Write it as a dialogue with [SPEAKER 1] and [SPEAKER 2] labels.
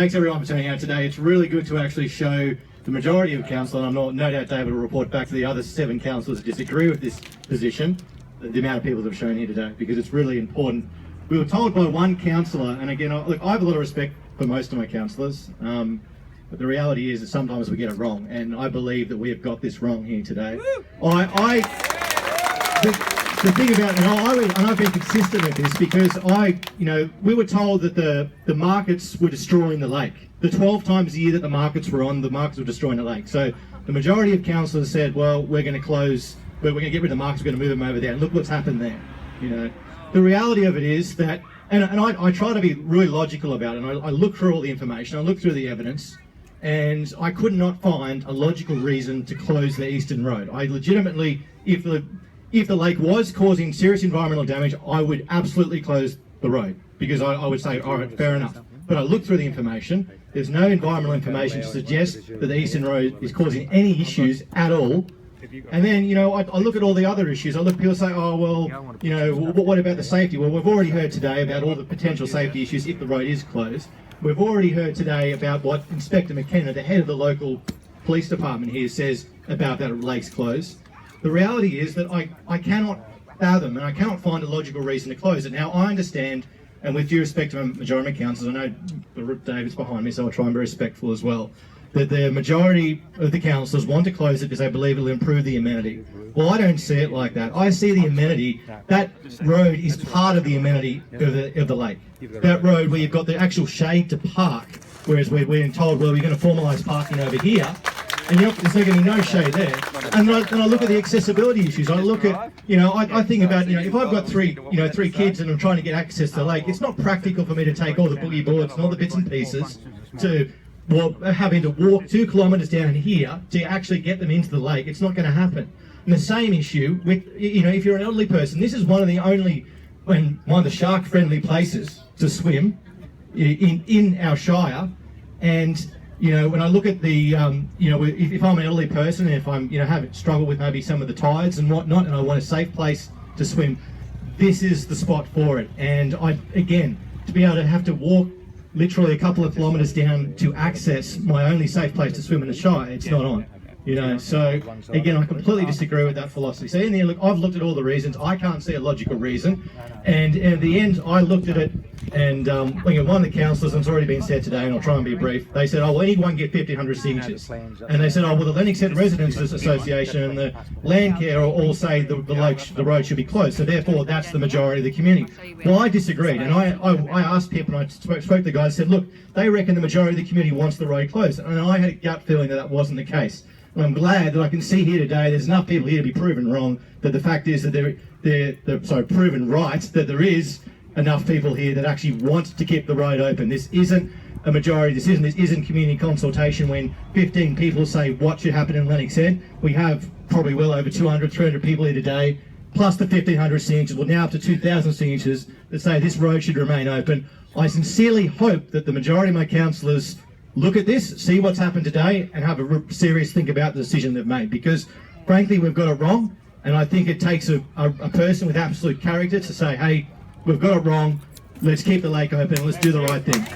[SPEAKER 1] Thanks everyone for turning out today. It's really good to actually show the majority of council, and I'm no doubt David will report back to the other 7 councillors who disagree with this position, the amount of people that have shown here today, because it's really important. We were told by one councillor, and again, look, I have a lot of respect for most of my councillors, but the reality is that sometimes we get it wrong, and I believe that we have got this wrong here today. The thing about, and I've been consistent with this because we were told that the markets were destroying the lake. The 12 times a year that the markets were on, the markets were destroying the lake. So the majority of councillors said, well, we're going to close, we're going to get rid of the markets, we're going to move them over there. And look what's happened there. The reality of it is that, and I try to be really logical about it, and I look through all the information, I look through the evidence, and I could not find a logical reason to close the Eastern Road. I legitimately, if the lake was causing serious environmental damage, I would absolutely close the road, because I would say, all right, fair enough. But I looked through the information, there's no environmental information to suggest that the Eastern Road is causing any issues at all. And then, I look at all the other issues. I look, people say, oh, well, what about the safety? Well, we've already heard today about all the potential safety issues if the road is closed. We've already heard today about what Inspector McKenna, the head of the local police department here, says about that lake's closed. The reality is that I cannot fathom and I cannot find a logical reason to close it. Now, I understand, and with due respect to majority of councillors, I know David's behind me, so I'll try and be respectful as well, that the majority of the councillors want to close it because they believe it will improve the amenity. Well, I don't see it like that. I see the amenity, that road is part of the amenity of the lake. That road where you've got the actual shade to park, whereas we're being told, well, we're going to formalise parking over here, and there's not going to be no shade there. And I look at the accessibility issues. I look at, I think about, if I've got three kids and I'm trying to get access to the lake, it's not practical for me to take all the boogie boards and all the bits and pieces to having to walk 2 kilometres down here to actually get them into the lake. It's not going to happen. And the same issue with, if you're an elderly person, this is one of the shark-friendly places to swim in our Shire. And, when I look at the, if I'm an elderly person and if I'm, having struggled with maybe some of the tides and whatnot, and I want a safe place to swim, this is the spot for it. And to be able to have to walk literally a couple of kilometres down to access my only safe place to swim in the Shire, it's not on. So again, I completely disagree with that philosophy. So in the end, look, I've looked at all the reasons. I can't see a logical reason, and in the end, I looked at it, and one of the councillors, and it's already been said today, and I'll try and be brief. They said, "Oh, well, anyone get 1,500 signatures," and they said, "Oh, well, the Lennox Head Residents Association and the Landcare all say the road should be closed, so therefore that's the majority of the community." Well, I disagreed, and I asked people, and I spoke to the guys, said, "Look, they reckon the majority of the community wants the road closed," and I had a gut feeling that wasn't the case. And I'm glad that I can see here today there's enough people here to be proven wrong, that the fact is that they're proven right, that there is enough people here that actually want to keep the road open. This isn't a majority decision, this isn't community consultation when 15 people say what should happen in Lennox Head. We have probably well over 200, 300 people here today, plus the 1,500 signatures, well now up to 2,000 signatures that say this road should remain open. I sincerely hope that the majority of my councillors look at this, see what's happened today, and have a serious think about the decision they've made, because frankly we've got it wrong, and I think it takes a person with absolute character to say, hey, we've got it wrong, let's keep the lake open, let's do the right thing.